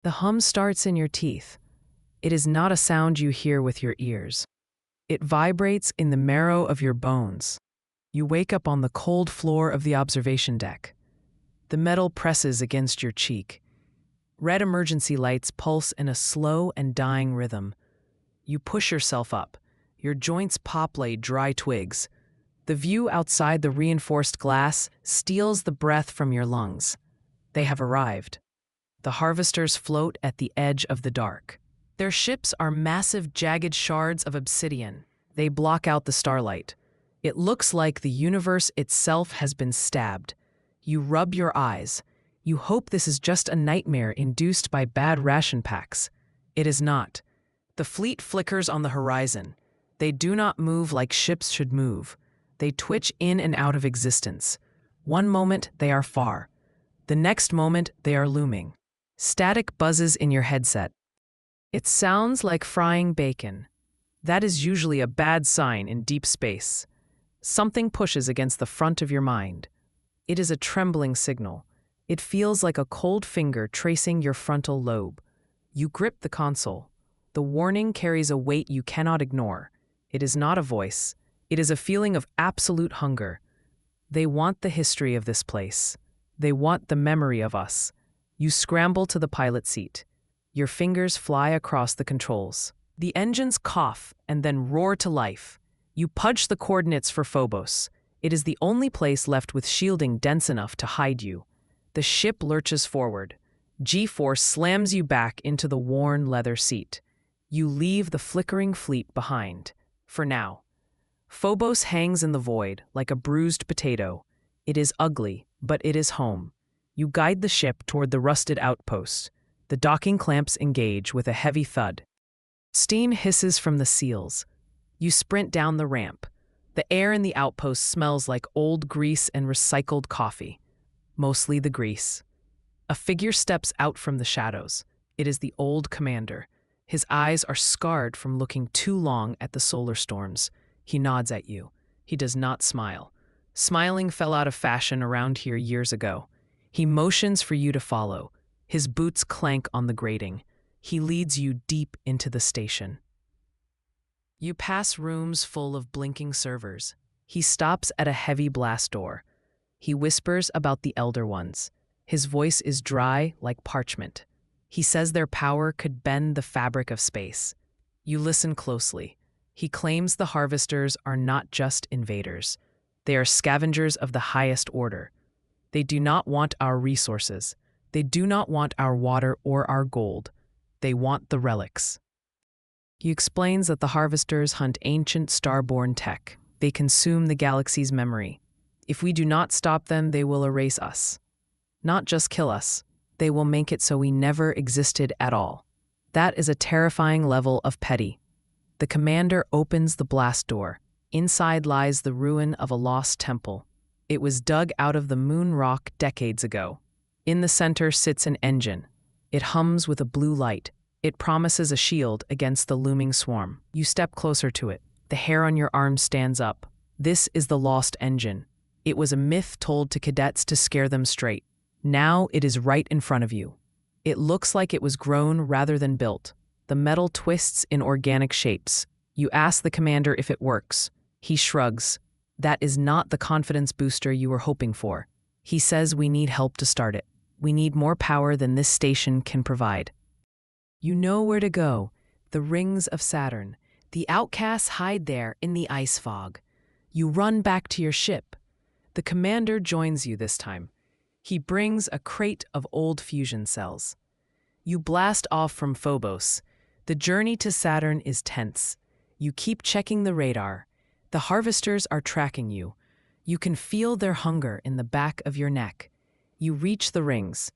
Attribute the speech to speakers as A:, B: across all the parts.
A: The hum starts in your teeth. It is not a sound you hear with your ears. It vibrates in the marrow of your bones. You wake up on the cold floor of the observation deck. The metal presses against your cheek. Red emergency lights pulse in a slow and dying rhythm. You push yourself up. Your joints pop like dry twigs. The view outside the reinforced glass steals the breath from your lungs. They have arrived. The harvesters float at the edge of the dark. Their ships are massive, jagged shards of obsidian. They block out the starlight. It looks like the universe itself has been stabbed. You rub your eyes. You hope this is just a nightmare induced by bad ration packs. It is not. The fleet flickers on the horizon. They do not move like ships should move. They twitch in and out of existence. One moment they are far. The next moment they are looming. Static buzzes in your headset. It sounds like frying bacon. That is usually a bad sign in deep space. Something pushes against the front of your mind. It is a trembling signal. It feels like a cold finger tracing your frontal lobe. You grip the console. The warning carries a weight you cannot ignore. It is not a voice. It is a feeling of absolute hunger. They want the history of this place. They want the memory of us. You scramble to the pilot seat. Your fingers fly across the controls. The engines cough and then roar to life. You punch the coordinates for Phobos. It is the only place left with shielding dense enough to hide you. The ship lurches forward. G-force slams you back into the worn leather seat. You leave the flickering fleet behind. For now. Phobos hangs in the void like a bruised potato. It is ugly, but it is home. You guide the ship toward the rusted outpost. The docking clamps engage with a heavy thud. Steam hisses from the seals. You sprint down the ramp. The air in the outpost smells like old grease and recycled coffee. Mostly the grease. A figure steps out from the shadows. It is the old commander. His eyes are scarred from looking too long at the solar storms. He nods at you. He does not smile. Smiling fell out of fashion around here years ago. He motions for you to follow. His boots clank on the grating. He leads you deep into the station. You pass rooms full of blinking servers. He stops at a heavy blast door. He whispers about the Elder Ones. His voice is dry like parchment. He says their power could bend the fabric of space. You listen closely. He claims the harvesters are not just invaders. They are scavengers of the highest order. They do not want our resources. They do not want our water or our gold. They want the relics. He explains that the harvesters hunt ancient starborn tech. They consume the galaxy's memory. If we do not stop them, they will erase us. Not just kill us. They will make it so we never existed at all. That is a terrifying level of petty. The commander opens the blast door. Inside lies the ruin of a lost temple. It was dug out of the moon rock decades ago. In the center sits an engine. It hums with a blue light. It promises a shield against the looming swarm. You step closer to it. The hair on your arm stands up. This is the lost engine. It was a myth told to cadets to scare them straight. Now it is right in front of you. It looks like it was grown rather than built. The metal twists in organic shapes. You ask the commander if it works. He shrugs. That is not the confidence booster you were hoping for. He says we need help to start it. We need more power than this station can provide. You know where to go. The rings of Saturn. The outcasts hide there in the ice fog. You run back to your ship. The commander joins you this time. He brings a crate of old fusion cells. You blast off from Phobos. The journey to Saturn is tense. You keep checking the radar. The harvesters are tracking you. You can feel their hunger in the back of your neck. You reach the rings.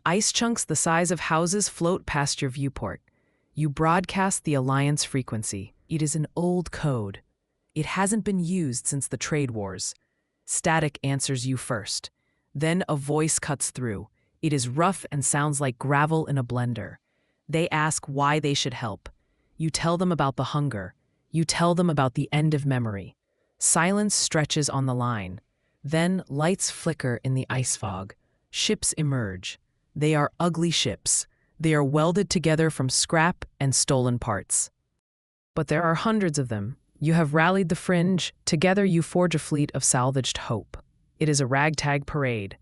A: Ice chunks the size of houses float past your viewport. You broadcast the Alliance frequency. It is an old code. It hasn't been used since the trade wars. Static answers you first. Then a voice cuts through. It is rough and sounds like gravel in a blender. They ask why they should help. You tell them about the hunger. You tell them about the end of memory. Silence stretches on the line. Then lights flicker in the ice fog. Ships emerge. They are ugly ships. They are welded together from scrap and stolen parts. But there are hundreds of them. You have rallied the fringe. Together you forge a fleet of salvaged hope. It is a ragtag parade,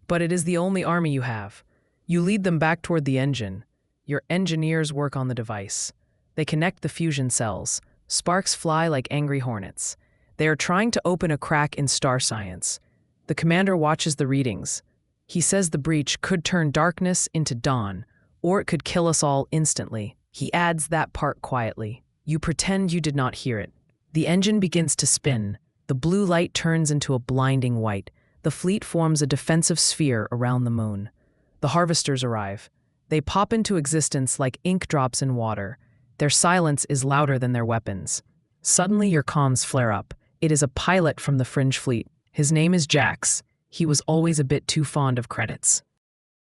A: but it is the only army you have. You lead them back toward the engine. Your engineers work on the device. They connect the fusion cells. Sparks fly like angry hornets. They are trying to open a crack in star science. The commander watches the readings. He says the breach could turn darkness into dawn, or it could kill us all instantly. He adds that part quietly. You pretend you did not hear it. The engine begins to spin. The blue light turns into a blinding white. The fleet forms a defensive sphere around the moon. The harvesters arrive. They pop into existence like ink drops in water. Their silence is louder than their weapons. Suddenly your comms flare up. It is a pilot from the Fringe Fleet. His name is Jax. He was always a bit too fond of credits.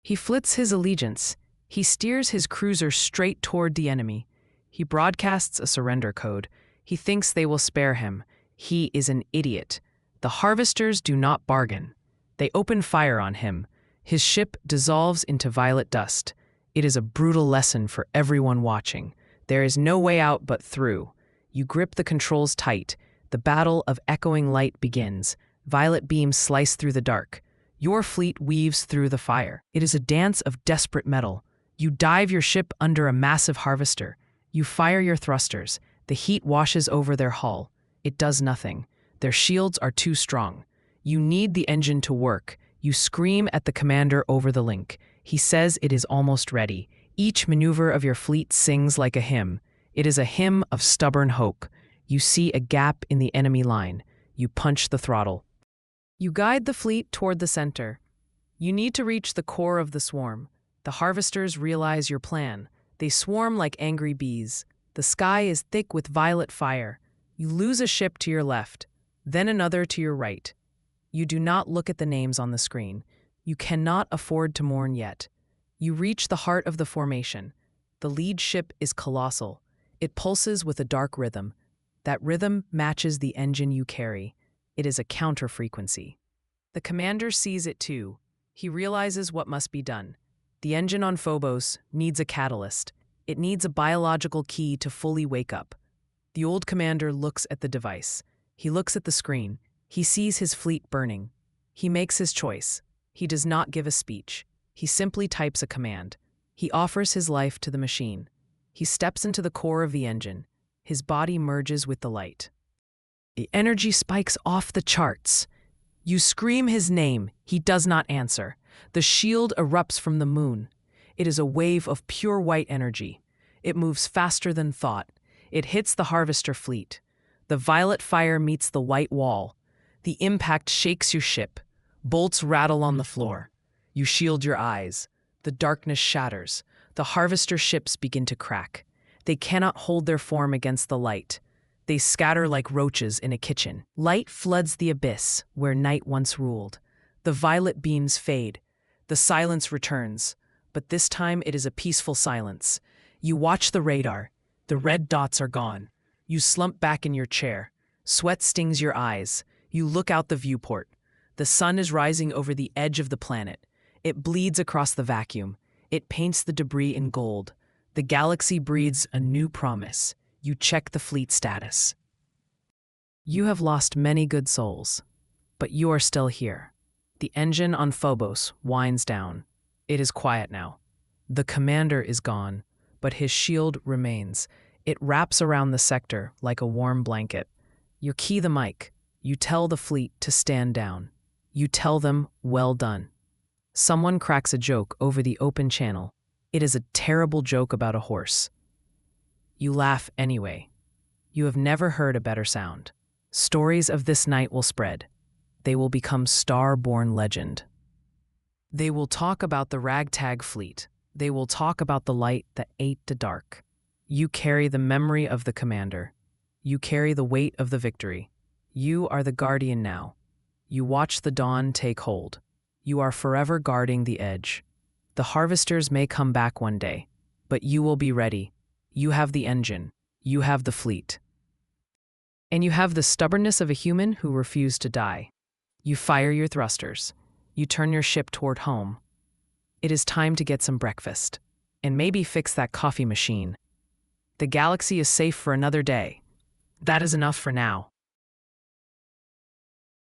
A: He flits his allegiance. He steers his cruiser straight toward the enemy. He broadcasts a surrender code. He thinks they will spare him. He is an idiot. The harvesters do not bargain. They open fire on him. His ship dissolves into violet dust. It is a brutal lesson for everyone watching. There is no way out but through. You grip the controls tight. The battle of echoing light begins. Violet beams slice through the dark. Your fleet weaves through the fire. It is a dance of desperate metal. You dive your ship under a massive harvester. You fire your thrusters. The heat washes over their hull. It does nothing. Their shields are too strong. You need the engine to work. You scream at the commander over the link. He says it is almost ready. Each maneuver of your fleet sings like a hymn. It is a hymn of stubborn hope. You see a gap in the enemy line. You punch the throttle. You guide the fleet toward the center. You need to reach the core of the swarm. The harvesters realize your plan. They swarm like angry bees. The sky is thick with violet fire. You lose a ship to your left, then another to your right. You do not look at the names on the screen. You cannot afford to mourn yet. You reach the heart of the formation. The lead ship is colossal. It pulses with a dark rhythm. That rhythm matches the engine you carry. It is a counter-frequency. The commander sees it too. He realizes what must be done. The engine on Phobos needs a catalyst. It needs a biological key to fully wake up. The old commander looks at the device. He looks at the screen. He sees his fleet burning. He makes his choice. He does not give a speech. He simply types a command. He offers his life to the machine. He steps into the core of the engine. His body merges with the light. The energy spikes off the charts. You scream his name. He does not answer. The shield erupts from the moon. It is a wave of pure white energy. It moves faster than thought. It hits the harvester fleet. The violet fire meets the white wall. The impact shakes your ship. Bolts rattle on the floor. You shield your eyes. The darkness shatters. The harvester ships begin to crack. They cannot hold their form against the light. They scatter like roaches in a kitchen. Light floods the abyss where night once ruled. The violet beams fade. The silence returns, but this time it is a peaceful silence. You watch the radar. The red dots are gone. You slump back in your chair. Sweat stings your eyes. You look out the viewport. The sun is rising over the edge of the planet. It bleeds across the vacuum. It paints the debris in gold. The galaxy breathes a new promise. You check the fleet status. You have lost many good souls, but you are still here. The engine on Phobos winds down. It is quiet now. The commander is gone, but his shield remains. It wraps around the sector like a warm blanket. You key the mic. You tell the fleet to stand down. You tell them, well done. Someone cracks a joke over the open channel. It is a terrible joke about a horse. You laugh anyway. You have never heard a better sound. Stories of this night will spread. They will become star-born legend. They will talk about the ragtag fleet. They will talk about the light that ate the dark. You carry the memory of the commander. You carry the weight of the victory. You are the guardian now. You watch the dawn take hold. You are forever guarding the edge. The harvesters may come back one day, but you will be ready. You have the engine. You have the fleet. And you have the stubbornness of a human who refused to die. You fire your thrusters. You turn your ship toward home. It is time to get some breakfast. and maybe fix that coffee machine. The galaxy is safe for another day. That is enough for now.